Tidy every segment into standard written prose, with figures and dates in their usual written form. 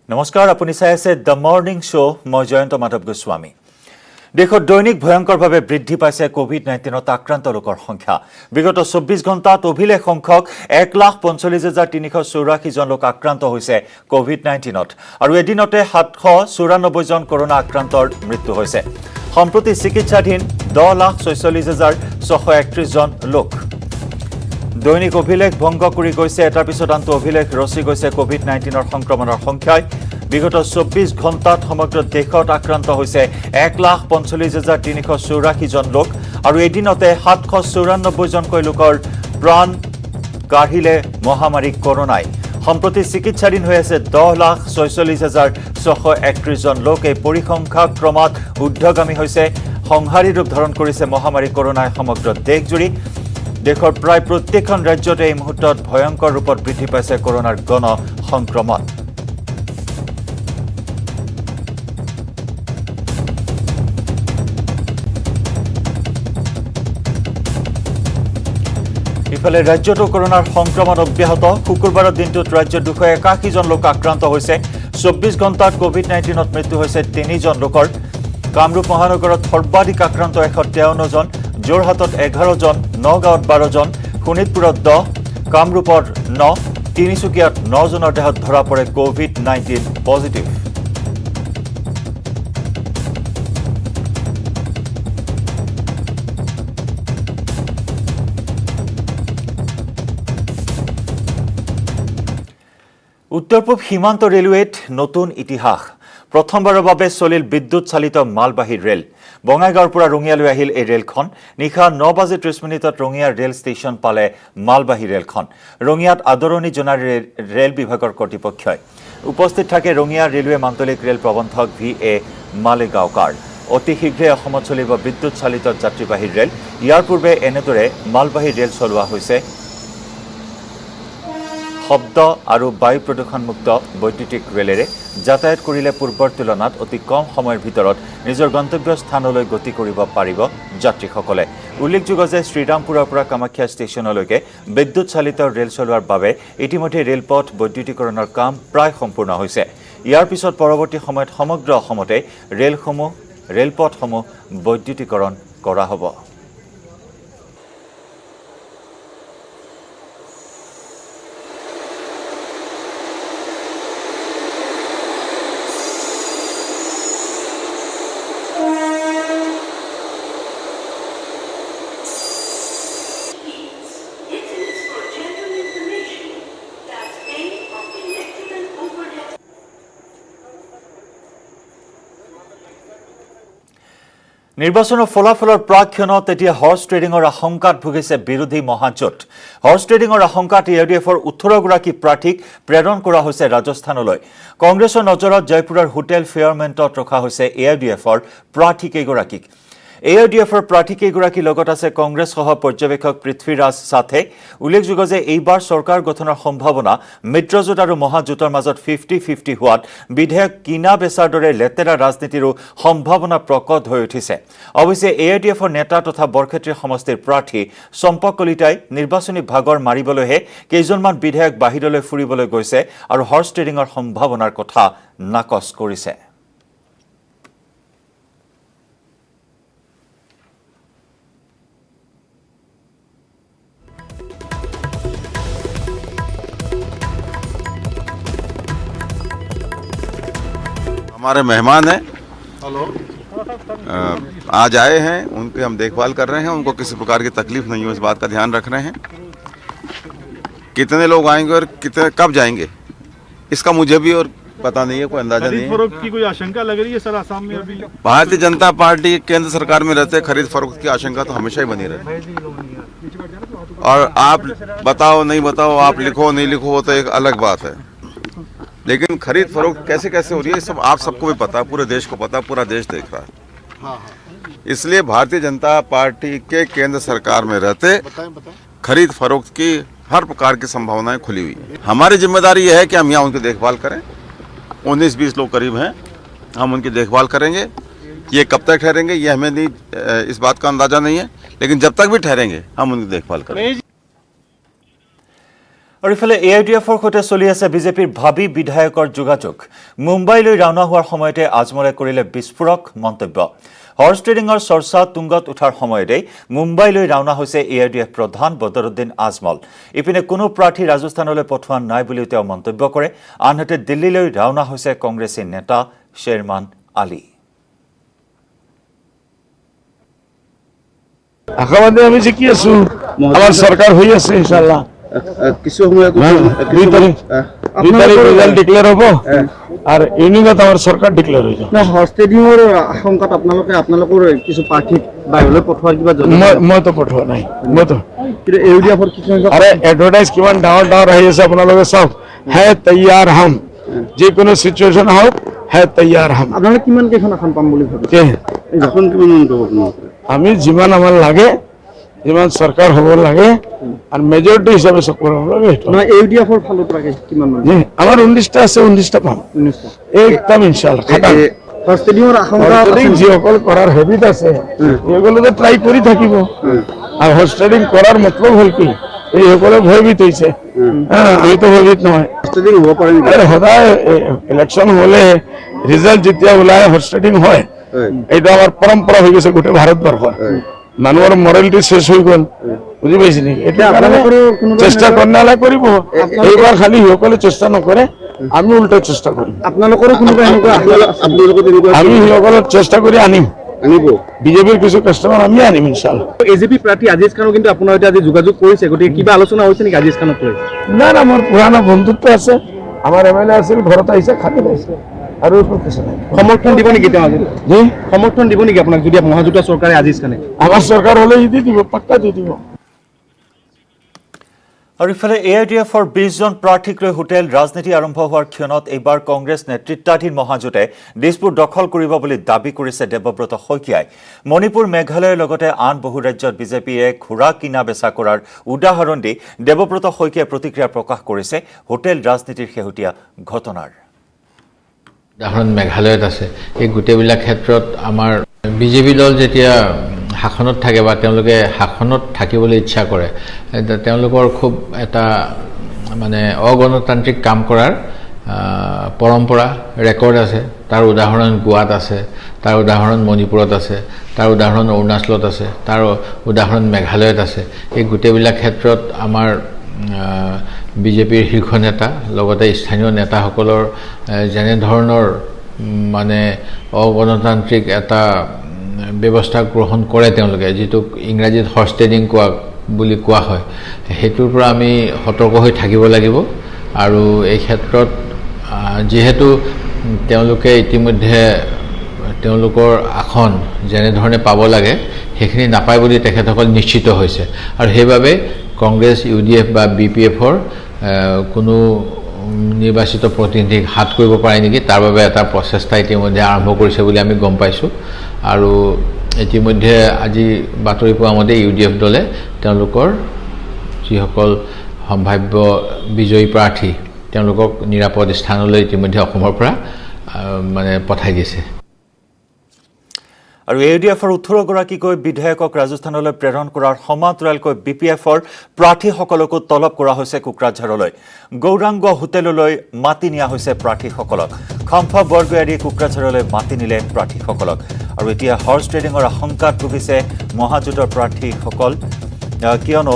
নমস্কাৰ আপুনি চাই আছে দ্য মৰ্নিং শ্ব' মই জয়ন্ত মাধৱ গোস্বামী। দেশত দৈনিক ভয়ংকৰভাৱে বৃদ্ধি পাইছে কোভিড-19ত আক্ৰান্ত লোকৰ সংখ্যা। বিগত 24 ঘণ্টাত অভিলেখ সংখ্যক 1,45,384 জন লোক আক্ৰান্ত হৈছে কোভিড-19ত আৰু এদিনতে 794 জন কৰোনা আক্ৰান্তৰ মৃত্যু হৈছে। সম্প্ৰতি চিকিৎসাধীন 10,46,631 জন লোক। দৈনিক অভিলেখ ভংগ কৰি গৈছে এটাৰ পিছত আনটো অভিলেখ ৰচি গৈছে কোভিড-19ৰ সংক্ৰমণৰ সংখ্যাই। বিগত 24 ঘণ্টাত সমগ্ৰ দেশত আক্ৰান্ত হৈছে 1,45,384 জন লোক আৰু এদিনতে 794 জনকৈ লোকৰ প্ৰাণ কাঢ়িলে মহামাৰী কৰোনাই। সম্প্ৰতি চিকিৎসাধীন হৈ আছে 10,46,631 জন লোক। এই পৰিসংখ্যা ক্ৰমাৎ ঊৰ্ধ্বগামী হৈছে। সংহাৰী ৰূপ ধাৰণ কৰিছে মহামাৰী কৰোনাই সমগ্ৰ দেশজুৰি। দেশৰ প্ৰায় প্ৰত্যেকখন ৰাজ্যতে এই মুহূৰ্তত ভয়ংকৰ ৰূপত বৃদ্ধি পাইছে কৰোনাৰ গণ সংক্ৰমণ। ইফালে ৰাজ্যতো কৰোনাৰ সংক্ৰমণ অব্যাহত। শুকুৰবাৰৰ দিনটোত ৰাজ্যত 281 জন লোক আক্ৰান্ত হৈছে। 24 ঘণ্টাত কোভিড-19ত মৃত্যু হৈছে 3 জন লোকৰ। কামৰূপ মহানগৰত সৰ্বাধিক আক্ৰান্ত 153 জন, যোৰহাটত 11 জন, নগাঁৱত 12 জন, শোণিতপুৰত 10, কামৰূপৰ 9, তিনিচুকীয়াত 9 জনৰ দেহত ধৰা পৰে কোভিড-19 পজিটিভ। উত্তৰ পূব সীমান্ত ৰেলৱেত নতুন ইতিহাস। প্ৰথমবাৰৰ বাবে চলিল বিদ্যুৎ চালিত মালবাহী ৰেল। বঙাইগাঁৱৰ পৰা ৰঙিয়ালৈ আহিল এই ৰেলখন। নিশা 9:30 ৰঙিয়াৰ ৰেল ষ্টেচন পালে মালবাহী ৰেলখন। ৰঙিয়াত আদৰণি জনাই ৰেল বিভাগৰ কৰ্তৃপক্ষই। উপস্থিত থাকে ৰঙিয়া ৰেলৱে মান্তলিক ৰেল প্ৰবন্ধক VA মালেগাঁওকাৰ। অতি শীঘ্ৰে অসমত চলিব বিদ্যুৎ চালিত যাত্ৰীবাহী ৰেল। ইয়াৰ পূৰ্বে এনেদৰে মালবাহী ৰেল চলোৱা হৈছে। শব্দ আৰু বায়ু প্ৰদূষণমুক্ত বৈদ্যুতিক ৰেলেৰে যাতায়াত কৰিলে পূৰ্বৰ তুলনাত অতি কম সময়ৰ ভিতৰত নিজৰ গন্তব্য স্থানলৈ গতি কৰিব পাৰিব যাত্ৰীসকলে। উল্লেখযোগ্য যে শ্ৰীৰামপুৰৰ পৰা কামাখ্যা ষ্টেচনলৈকে বিদ্যুৎ চালিত ৰেল চলোৱাৰ বাবে ইতিমধ্যে ৰেলপথ বৈদ্যুতিকৰণৰ কাম প্ৰায় সম্পূৰ্ণ হৈছে। ইয়াৰ পিছত পৰৱৰ্তী সময়ত সমগ্ৰ অসমতে ৰেলপথসমূহ বৈদ্যুতিকৰণ কৰা হ'ব। নিৰ্বাচনৰ ফলাফলৰ প্ৰাক্ষণত এতিয়া হৰ্চ ট্ৰেডিঙৰ আশংকাত ভুগিছে বিৰোধী মহাজোঁট। হৰ্চ ট্ৰেডিঙৰ আশংকাত AUDFৰ 18গৰাকী প্ৰাৰ্থীক প্ৰেৰণ কৰা হৈছে ৰাজস্থানলৈ। কংগ্ৰেছৰ নজৰত জয়পুৰৰ হোটেল ফেয়াৰমেণ্টত ৰখা হৈছে AUDFৰ প্ৰাৰ্থীকেইগৰাকীক। AUDFৰ প্ৰাৰ্থীকেইগৰাকীৰ লগত আছে কংগ্ৰেছ সহ পৰ্যবেক্ষক পৃথ্বীৰাজ সাথে। উল্লেখযোগ্য যে এইবাৰ চৰকাৰ গঠনৰ সম্ভাৱনা মিত্ৰজোঁট আৰু মহাজোঁটৰ মাজত 50-50 হোৱাত বিধেয়ক কিনা বেচাৰ দৰে লেতেৰা ৰাজনীতিৰো সম্ভাৱনা প্ৰকট হৈ উঠিছে। অৱশ্যে AUDFৰ নেতা তথা বৰক্ষেত্ৰী সমষ্টিৰ প্ৰাৰ্থী চম্পক কলিতাই নিৰ্বাচনী ভাগৰ মাৰিবলৈহে কেইজনমান বিধেয়ক বাহিৰলৈ ফুৰিবলৈ গৈছে আৰু হৰ্চ ট্ৰেডিঙৰ সম্ভাৱনাৰ কথা নাকচ কৰিছে। हमारे मेहमान हैं, आज आए हैं, उनकी हम देखभाल कर रहे हैं। उनको किसी प्रकार की तकलीफ नहीं हो इस बात का ध्यान रख रहे हैं। कितने लोग आएंगे और कितने कब जाएंगे इसका मुझे भी और पता नहीं है, कोई अंदाजा नहीं है। फरोख्त की कोई आशंका लग रही है सर आसाम में अभी? भारतीय जनता पार्टी केंद्र सरकार में रहते खरीद फरोख्त की आशंका तो हमेशा ही बनी रहती। और आप बताओ नहीं बताओ, आप लिखो नहीं लिखो, वो तो एक अलग बात है, लेकिन खरीद फरोख्त कैसे कैसे हो रही है सब आप सबको भी पता है, पूरे देश को पता है, पूरा देश देख रहा है। इसलिए भारतीय जनता पार्टी के केंद्र सरकार में रहते खरीद फरोख्त की हर प्रकार की संभावनाएं खुली हुई है। हमारी जिम्मेदारी यह है कि हम यहाँ उनकी देखभाल करें। 19-20 लोग करीब हैं, हम उनकी देखभाल करेंगे। ये कब तक ठहरेंगे ये हमें नहीं, इस बात का अंदाजा नहीं है, लेकिन जब तक भी ठहरेंगे हम उनकी देखभाल करेंगे। আৰু ইফালে AIDFৰ সৈতে চলি আছে বিজেপিৰ ভাবি বিধায়কৰ যোগাযোগ মুম্বাইলৈ ৰাওনা হোৱাৰ সময়তে আজমলে কৰিলে বিস্ফোৰক মন্তব্য হৰ্চ ট্ৰেডিঙৰ চৰ্চা তুংগত উঠাৰ সময়তে মুম্বাইলৈ ৰাওনা হৈছে AIDF প্ৰধান বদৰুদ্দিন আজমল ইপিনে কোনো প্ৰাৰ্থী ৰাজস্থানলৈ পঠোৱা নাই বুলি তেওঁ মন্তব্য কৰে আনহাতে দিল্লীলৈ ৰাওনা হৈছে কংগ্ৰেছী নেতা শেৰমান আলী আশাবাদী আমি জিকি আছো আমাৰ চৰকাৰ হৈ আছে ইনশাআল্লাহ কিছু সময় 2 তাৰিখ ৰিজাল্ট ডিক্লেয়াৰ হ'ব আৰ ইউনিয়নত আমাৰ চৰকাৰ ডিক্লেয়াৰ হৈ যাব না হৰ্চ ট্ৰেডিঙৰ আশংকাত আপোনালোকৰ কিছু প্ৰাৰ্থী বাহিৰলৈ পঠোৱাৰ কিবা মই তো পঠোৱা নাই মই তো কিন্তু AIDFৰ কিছু আৰে এডভাৰটাইজ কিমান ডাঙৰ আহি আছে আপোনালোকে চাওক হে তৈয়াৰ হম যিকোনো সিচুৱেচন হওক হে তৈয়াৰ হম আপোনালোকে কিমান কেইখন আসন পাম বুলি ভাবিছে এখন কিমান আমি যিমান আমাৰ লাগে যিমান চৰকাৰ হ'ব লাগে আৰ মেজৰিটি হিচাপে চৰকাৰ হ'ব লাগে না AIDFৰ ফালৰ পৰা কিমান মান আমাৰ 19টা আছে 19টা পাম 19টা একদম ইনশাআল্লাহ হৰ্চ ট্ৰেডিঙৰ আশংকা যিসকল কৰাৰ হেবিট আছে এইগুলোতে ট্ৰাই কৰি থাকিব আৰ হৰ্চ ট্ৰেডিং কৰাৰ মতলব হ'ল কি এইসকলে ভয়ভীত হৈছে আমি তো ভয়ভীত নহয় ট্ৰেডিং হ'ব পাৰে নেকি সদায় ইলেকশ্যন হলে ৰিজাল্ট যেতিয়া ওলায় হৰ্চ ট্ৰেডিং হয় এইটো আমাৰ পৰম্পৰা হৈ গৈছে গোটেই ভাৰতবৰ্ষৰ মানুহৰ মৰেলিটি শেষ হৈ গ'ল বুজি পাইছে নেকি এতিয়া চেষ্টা কৰণালে কৰিব এইবাৰ খালি সকলে চেষ্টা নকৰে আমি উল্টা চেষ্টা কৰিম আপোনালোকৰ কোনোবা এনেকুৱা আমি সকলে চেষ্টা কৰি আনিব বিজেপিৰ কিছু কাস্টমাৰ আমি আনিম ইনশাআল্লাহ AJP প্ৰাৰ্থী আজিজ খানক কিন্তু আপোনাৰ সৈতে আজি যোগাযোগ কৰিছে গতিকে কিবা আলোচনা হৈছে নেকি আজিজ খানক লৈ না মোৰ পুৰণা বন্ধুত্ব আছে আমাৰ MLA আছিল ঘৰত আহিছে খালি পাইছে আৰু কিছু নাই সমৰ্থন দিব নেকি তেওঁ আজি জি সমৰ্থন দিব নেকি আপোনাক যদি মহাজোঁটৰ চৰকাৰে আজিজ খানে আমাৰ চৰকাৰ হলে দি দিব পাক্কা দি দিব আৰু ইফালে AIDFৰ 20 জন প্ৰাৰ্থীক লৈ হোটেল ৰাজনীতি আৰম্ভ হোৱাৰ ক্ষণত এইবাৰ কংগ্ৰেছ নেতৃত্বাধীন মহাজোঁটে দিছপুৰ দখল কৰিব বুলি দাবী কৰিছে দেৱব্ৰত শইকীয়াই মণিপুৰ মেঘালয়ৰ লগতে আন বহু ৰাজ্যত বিজেপিয়ে ঘোঁৰা কিনা বেচা কৰাৰ উদাহৰণ দি দেৱব্ৰত শইকীয়াই প্ৰতিক্ৰিয়া প্ৰকাশ কৰিছে হোটেল ৰাজনীতিৰ শেহতীয়া ঘটনাৰ উদাহৰণ মেঘালয়ত আছে এই গোটেইবিলাক ক্ষেত্ৰত আমাৰ বিজেপি দল যেতিয়া শাসনত থাকে বা তেওঁলোকে শাসনত থাকিবলৈ ইচ্ছা কৰে তেওঁলোকৰ খুব এটা মানে অগণতান্ত্ৰিক কাম কৰাৰ পৰম্পৰা ৰেকৰ্ড আছে তাৰ উদাহৰণ গোৱাত আছে তাৰ উদাহৰণ মণিপুৰত আছে তাৰ উদাহৰণ অৰুণাচলত আছে তাৰ উদাহৰণ মেঘালয়ত আছে এই গোটেইবিলাক ক্ষেত্ৰত আমাৰ বিজেপিৰ শীৰ্ষ নেতা লগতে স্থানীয় নেতাসকলৰ যেনে ধৰণৰ মানে অগণতান্ত্ৰিক এটা ব্যৱস্থা গ্ৰহণ কৰে তেওঁলোকে যিটো ইংৰাজীত হৰ্চ ট্ৰেডিং বুলি কোৱা হয় সেইটোৰ পৰা আমি সতৰ্ক হৈ থাকিব লাগিব আৰু এই ক্ষেত্ৰত যেহেতু তেওঁলোকে ইতিমধ্যে তেওঁলোকৰ আসন যেনেধৰণে পাব লাগে সেইখিনি নাপায় বুলি তেখেতসকল নিশ্চিত হৈছে আৰু সেইবাবে কংগ্ৰেছ UDF বা BPFৰ কোনো নিৰ্বাচিত প্ৰতিনিধিক হাত কৰিব পাৰে নেকি তাৰ বাবে এটা প্ৰচেষ্টা ইতিমধ্যে আৰম্ভ কৰিছে বুলি আমি গম পাইছোঁ আৰু ইতিমধ্যে আজি বাতৰি পোৱা মতে UDF দলে তেওঁলোকৰ যিসকল সম্ভাৱ্য বিজয়ী প্ৰাৰ্থী তেওঁলোকক নিৰাপদ স্থানলৈ ইতিমধ্যে অসমৰ পৰা মানে পঠাই দিছে আৰু AIDFৰ 18 গৰাকীকৈ বিধায়কক ৰাজস্থানলৈ প্ৰেৰণ কৰাৰ সমান্তৰালকৈ BPFৰ প্ৰাৰ্থীসকলকো তলব কৰা হৈছে কোকৰাঝাৰলৈ গৌৰাংগ হোটেললৈ মাতি নিয়া হৈছে প্ৰাৰ্থীসকলক খম্ফা বৰগয়াৰী কোকৰাঝাৰলৈ মাতি নিলে প্ৰাৰ্থীসকলক আৰু এতিয়া হৰ্চ ট্ৰেডিঙৰ আশংকাত ভুগিছে মহাজোঁটৰ প্ৰাৰ্থীসকল কিয়নো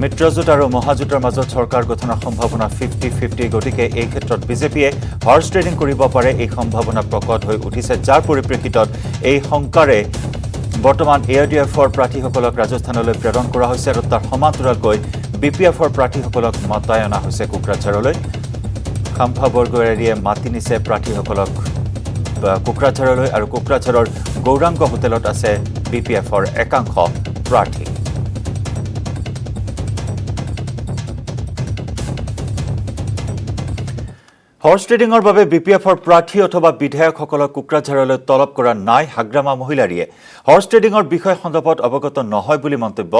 মিত্ৰজোঁট আৰু মহাজোঁটৰ মাজত চৰকাৰ গঠনৰ সম্ভাৱনা 50-50 গতিকে এই ক্ষেত্ৰত বিজেপিয়ে হৰ্চ ট্ৰেডিং কৰিব পাৰে এই সম্ভাৱনা প্ৰকট হৈ উঠিছে যাৰ পৰিপ্ৰেক্ষিতত এই শংকাৰে বৰ্তমান AIDFৰ প্ৰাৰ্থীসকলক ৰাজস্থানলৈ প্ৰেৰণ কৰা হৈছে আৰু তাৰ সমান্তৰালকৈ BPFৰ প্ৰাৰ্থীসকলক মাতাই অনা হৈছে কোকৰাঝাৰলৈ খাম্ফা বৰগয়াৰীয়ে মাতি নিছে প্ৰাৰ্থীসকলক কোকৰাঝাৰলৈ আৰু কোকৰাঝাৰৰ গৌৰাংগ হোটেলত আছে BPFৰ একাংশ প্ৰাৰ্থী হৰ্চ ট্ৰেডিঙৰ বাবে বিপিএফৰ প্ৰাৰ্থী অথবা বিধায়কসকলক কোকৰাঝাৰলৈ তলব কৰা নাই হাগ্ৰামা মহিলাৰীয়ে হৰ্চ ট্ৰেডিঙৰ বিষয় সন্দৰ্ভত অৱগত নহয় বুলি মন্তব্য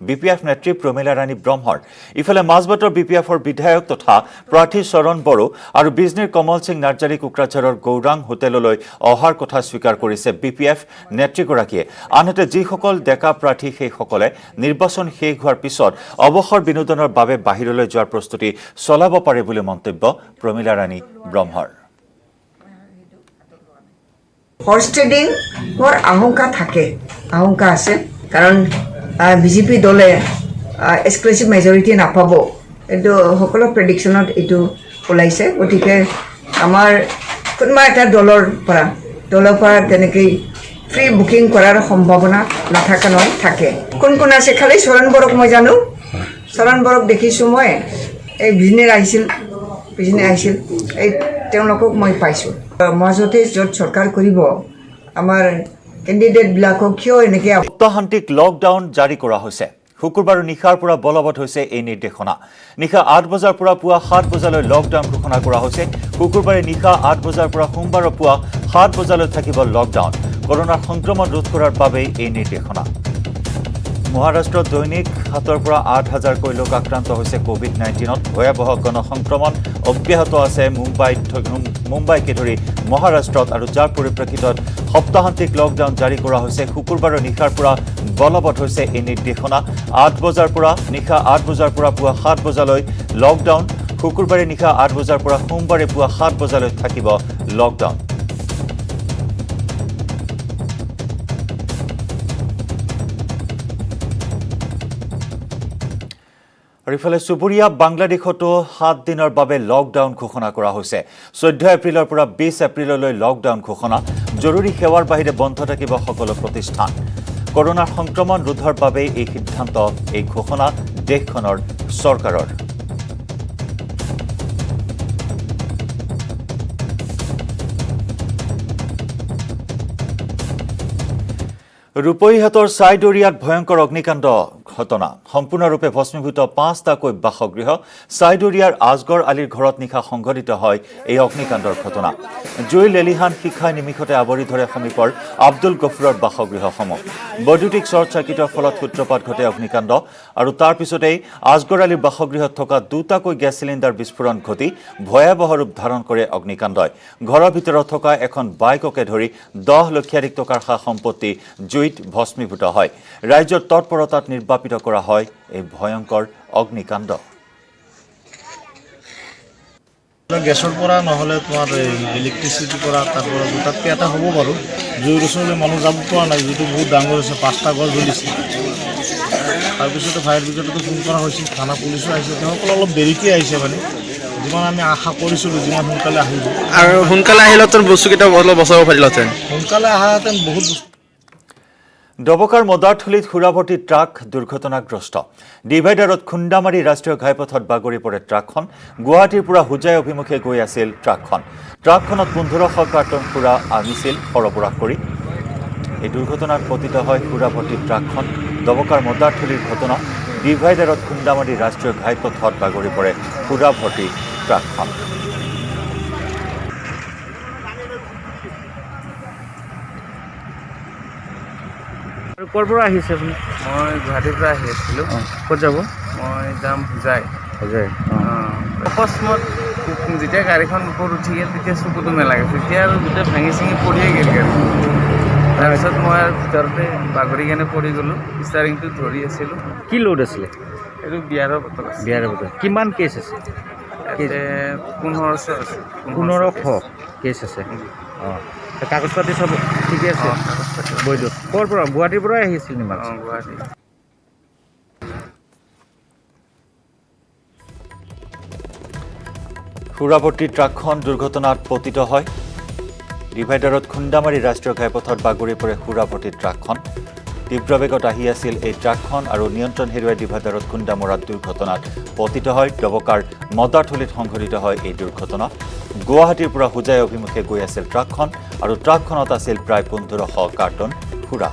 বিপিএফ নেত্ৰী প্ৰমীলা ৰাণী ব্ৰহ্মৰ ইফালে মাজবাটৰ বিপিএফৰ বিধায়ক তথা প্ৰাৰ্থী চৰণ বড়ো আৰু বিজনীৰ কমল সিং নাৰ্জাৰী কোকৰাঝাৰৰ গৌৰাং হোটেললৈ অহাৰ কথা স্বীকাৰ কৰিছে বিপিএফ নেত্ৰীগৰাকীয়ে আনহাতে যিসকল ডেকা প্ৰাৰ্থী সেইসকলে নিৰ্বাচন শেষ হোৱাৰ পিছত অৱসৰ বিনোদনৰ বাবে বাহিৰলৈ যোৱাৰ প্ৰস্তুতি চলাব পাৰে বুলি মন্তব্য প্ৰমীলা ৰাণী ব্ৰহ্মৰ হৰ্চ ট্ৰেডিঙৰ আশংকা আছে কাৰণ বিজেপি দলে এক্সক্লুচিভ মেজৰিটি নাপাব এইটো সকলো প্ৰেডিকশ্যনত এইটো ওলাইছে গতিকে আমাৰ কোনোবা এটা দলৰ পৰা তেনেকৈ ফ্ৰী বুকিং কৰাৰ সম্ভাৱনা নাথাকা নহয় থাকে কোন আছে খালি চৰণ বড়োক মই জানো চৰণ বড়োক দেখিছোঁ মই এই বিজনেৰ আহিছিল এই তেওঁলোকক মই পাইছোঁ মাজতে য'ত চৰকাৰ কৰিব আমাৰ কেণ্ডিডেটবিলাকক কিয় এনেকৈ সপ্তাহান্তিক লকডাউন জাৰি কৰা হৈছে শুকুৰবাৰ নিশাৰ পৰা বলবৎ হৈছে এই নিৰ্দেশনা নিশা ৮ বজাৰ পৰা পুৱা ৭ বজালৈ লকডাউন ঘোষণা কৰা হৈছে শুকুৰবাৰে নিশা ৮ বজাৰ পৰা সোমবাৰৰ পুৱা ৭ বজালৈ থাকিব লকডাউন কৰোনাৰ সংক্ৰমণ ৰোধ কৰাৰ বাবে এই নিৰ্দেশনা মহাৰাষ্ট্ৰত দৈনিক ৭ৰ পৰা ৮,০০০কৈ লোক আক্ৰান্ত হৈছে কোভিড-19ত ভয়াৱহ গণসংক্ৰমণ অব্যাহত আছে মুম্বাইকে ধৰি মহাৰাষ্ট্ৰত আৰু যাৰ পৰিপ্ৰেক্ষিতত সপ্তাহান্তিক লকডাউন জাৰি কৰা হৈছে শুকুৰবাৰৰ নিশাৰ পৰা বলবৎ হৈছে এই নিৰ্দেশনা নিশা ৮ বজাৰ পৰা পুৱা ৭ বজালৈ লকডাউন শুকুৰবাৰে নিশা ৮ বজাৰ পৰা সোমবাৰে পুৱা ৭ বজালৈ থাকিব লকডাউন আৰু ইফালে চুবুৰীয়া বাংলাদেশতো ৭ দিনৰ বাবে লকডাউন ঘোষণা কৰা হৈছে ১৪ এপ্ৰিলৰ পৰা ২০ এপ্ৰিললৈ লকডাউন ঘোষণা জৰুৰী সেৱাৰ বাহিৰে বন্ধ থাকিব সকলো প্ৰতিষ্ঠান কৰোনাৰ সংক্ৰমণ ৰোধৰ বাবে এই সিদ্ধান্ত এই ঘোষণা দেশখনৰ চৰকাৰৰ ৰূপহীহাটৰ চাইদৰিয়াত ভয়ংকৰ অগ্নিকাণ্ড ঘটনা সম্পূৰ্ণৰূপে ভস্মীভূত ৫টাকৈ বাসগৃহ চাইদৰিয়াৰ আজগৰ আলীৰ ঘৰত নিশা সংঘটিত হয় এই অগ্নিকাণ্ডৰ ঘটনা জুই লেলিহান শিখাই নিমিষতে আৱৰি ধৰে সমীপৰ আব্দুল গফুৰৰ বাসগৃহসমূহ বৈদ্যুতিক শ্বৰ্ট চাৰ্কিটৰ ফলত সূত্ৰপাত ঘটে অগ্নিকাণ্ড আৰু তাৰ পিছতেই আজগৰ আলীৰ বাসগৃহত থকা ২টাকৈ গেছ চিলিণ্ডাৰ বিস্ফোৰণ ঘটি ভয়াৱহ ৰূপ ধাৰণ কৰে অগ্নিকাণ্ডই ঘৰৰ ভিতৰত থকা এখন বাইককে ধৰি ১০ লক্ষাধিক টকাৰ সা সম্পত্তি জুইত ভস্মীভূত হয় ৰাজ্যৰ তৎপৰতাত নিৰ্বাপিত কৰা হয় এই ভয়ংকৰ অগ্নিকাণ্ড গেছৰ পৰা নহ'লে তোমাৰ ইলেক্ট্ৰিচিটিৰ পৰা তাৰপৰা দুটাতকৈ এটা হ'ব বাৰু জুইৰ ওচৰলৈ মানুহ যাব পৰা নাই যিটো বহুত ডাঙৰ হৈছে 5টা গছ জ্বলিছে তাৰপিছতে ফায়াৰ ব্ৰিগেডতো ফোন কৰা হৈছিল থানা পুলিচো আহিছে তেওঁলোকে অলপ দেৰিকৈ আহিছে মানে যিমান আমি আশা কৰিছিলোঁ যিমান সোনকালে আহিব আৰু সোনকালে আহিলেতো বস্তুকেইটা অলপ বচাব পাৰিলেহেঁতেন সোনকালে অহাহেঁতেন বহুত ডবকাৰ মদাৰথলীত সুৰাভৰ্তি ট্ৰাক দুৰ্ঘটনাগ্ৰস্ত ডিভাইডাৰত খুন্দামাৰী ৰাষ্ট্ৰীয় ঘাইপথত বাগৰি পৰে ট্ৰাকখন গুৱাহাটীৰ পৰা হোজাই অভিমুখে গৈ আছিল ট্ৰাকখনত ১৫০০ কাৰ্টন সুৰা আনিছিল সৰবৰাহ কৰি এই দুৰ্ঘটনাত পতিত হয় সুৰাভৰ্তি ট্ৰাকখন ডবকাৰ মদাৰথলীৰ ঘটনা ডিভাইডাৰত খুন্দামাৰী ৰাষ্ট্ৰীয় ঘাইপথত বাগৰি পৰে সুৰাভৰ্তি ট্ৰাকখন ক'ৰ পৰা আহিছে আপুনি মই গুৱাহাটীৰ পৰা আহি আছিলোঁ ক'ত যাব মই যাম হোজাই অকস্মাত যেতিয়া গাড়ীখন ওপৰত উঠি গ'ল তেতিয়া চকুটো মেলাগে তেতিয়া আৰু গোটেই ভাঙি চিঙি পৰিয়ে গ'ল গাড়ী তাৰপিছত মই আৰু ভিতৰতে বাগৰি কেনে পৰি গ'লোঁ ষ্টাৰিংটো ধৰি আছিলোঁ কি লোড আছিলে এইটো বিয়াৰৰ বটল আছে কিমান কেছ আছে ১৫০০ আছে ১৫০০ কেছ আছে অঁ কাগজ পাতি চব ঠিকে আছে বৈধ ক'ৰ পৰা গুৱাহাটীৰ পৰাই আহিছিল নিমাল গুৱাহাটী সুৰাভৰ্তি ট্ৰাকখন দুৰ্ঘটনাত পতিত হয় ডিভাইডাৰত খুন্দামাৰী ৰাষ্ট্ৰীয় ঘাইপথত বাগৰি পৰে সুৰাভৰ্তি ট্ৰাকখন তীব্ৰ বেগত আহি আছিল এই ট্ৰাকখন আৰু নিয়ন্ত্ৰণ হেৰুৱাই ডিভাইডাৰত খুন্দা মৰাত দুৰ্ঘটনাত পতিত হয় ডবকাৰ মদাৰথলীত সংঘটিত হয় এই দুৰ্ঘটনা গুৱাহাটীৰ পৰা হোজাই অভিমুখে গৈ আছিল ট্ৰাকখন আৰু ট্ৰাকখনত আছিল প্ৰায় ১৫০০ কাৰ্টন সুৰা